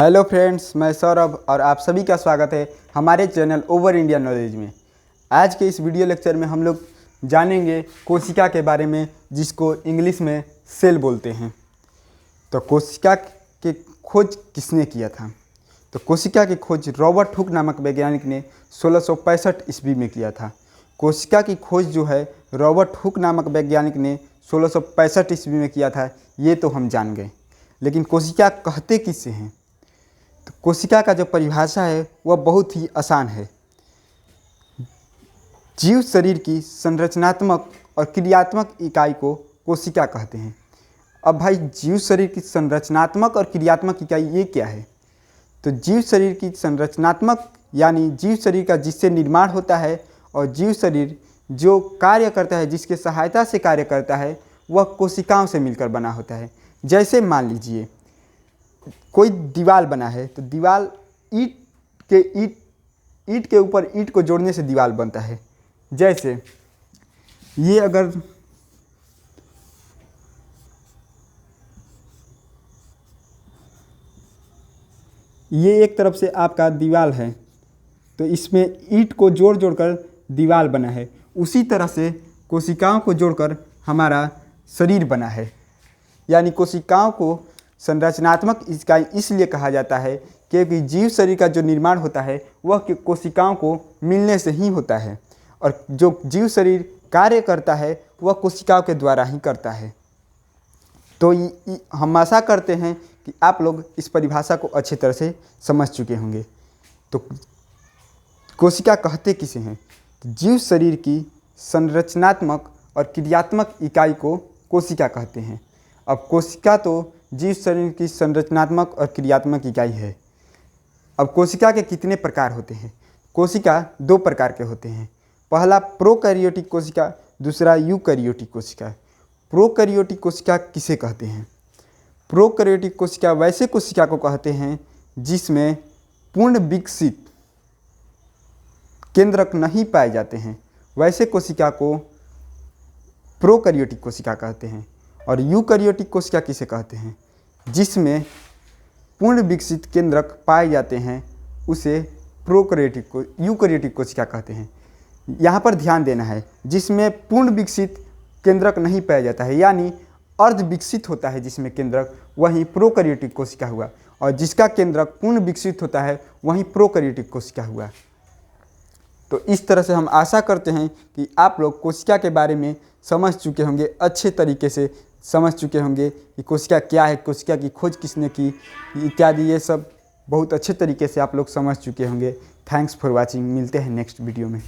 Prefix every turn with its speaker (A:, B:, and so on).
A: Hello friends, मैं सौरभ और आप सभी का स्वागत है हमारे चैनल ओवर इंडिया नॉलेज में। आज के इस वीडियो लेक्चर में हम लोग जानेंगे कोशिका के बारे में, जिसको इंग्लिश में सेल बोलते हैं। तो कोशिका की खोज किसने किया था? तो कोशिका की खोज रॉबर्ट हुक नामक वैज्ञानिक ने 1665 ईस्वी में किया था। कोशिका की खोज जो है रॉबर्ट हुक नामक वैज्ञानिक ने 1665 ईस्वी में किया था, ये तो हम जान गए। लेकिन कोशिका कहते किसे हैं? तो कोशिका का जो परिभाषा है वह बहुत ही आसान है। जीव शरीर की संरचनात्मक और क्रियात्मक इकाई को कोशिका कहते हैं। अब भाई, जीव शरीर की संरचनात्मक और क्रियात्मक इकाई ये क्या है? तो जीव शरीर की संरचनात्मक यानी जीव शरीर का जिससे निर्माण होता है, और जीव शरीर जो कार्य करता है, जिसके सहायता से कार्य करता है, वह कोशिकाओं से मिलकर बना होता है। जैसे मान लीजिए कोई दीवार बना है, तो दीवार ईंट के ऊपर ईंट को जोड़ने से दीवार बनता है। जैसे ये अगर ये एक तरफ से आपका दीवार है, तो इसमें ईंट को जोड़ जोड़कर दीवार बना है। उसी तरह से कोशिकाओं को जोड़कर हमारा शरीर बना है। यानी कोशिकाओं को संरचनात्मक इकाई इसलिए कहा जाता है क्योंकि जीव शरीर का जो निर्माण होता है वह कोशिकाओं को मिलने से ही होता है, और जो जीव शरीर कार्य करता है वह कोशिकाओं के द्वारा ही करता है। तो हम आशा करते हैं कि आप लोग इस परिभाषा को अच्छी तरह से समझ चुके होंगे। तो कोशिका कहते किसे हैं? जीव शरीर की संरचनात्मक और क्रियात्मक इकाई को कोशिका कहते हैं। अब कोशिका तो जीव शरीर की संरचनात्मक और क्रियात्मक इकाई है। अब कोशिका के कितने प्रकार होते हैं? कोशिका दो प्रकार के होते हैं। पहला प्रोकैरियोटिक कोशिका, दूसरा यूकैरियोटिक कोशिका। प्रोकैरियोटिक कोशिका किसे कहते हैं? प्रोकैरियोटिक कोशिका वैसे कोशिका को कहते हैं जिसमें पूर्ण विकसित केंद्रक नहीं पाए जाते हैं। वैसे कोशिका को प्रोकैरियोटिक कोशिका कहते हैं। और यूकैरियोटिक कोशिका किसे कहते हैं? जिसमें पूर्ण विकसित केंद्रक पाए जाते हैं, उसे यूकैरियोटिक कोशिका कहते हैं। यहाँ पर ध्यान देना है, जिसमें पूर्ण विकसित केंद्रक नहीं पाया जाता है, यानी अर्ध विकसित होता है जिसमें केंद्रक, वही प्रोकैरियोटिक कोशिका हुआ। और जिसका केंद्रक पूर्ण विकसित होता है वही प्रोकैरियोटिक कोशिका हुआ। तो इस तरह से हम आशा करते हैं कि आप लोग कोशिका के बारे में समझ चुके होंगे, अच्छे तरीके से समझ चुके होंगे कि कोशिका क्या है, कोशिका की खोज किसने की, इत्यादि। ये सब बहुत अच्छे तरीके से आप लोग समझ चुके होंगे। Thanks for watching. मिलते हैं नेक्स्ट वीडियो में।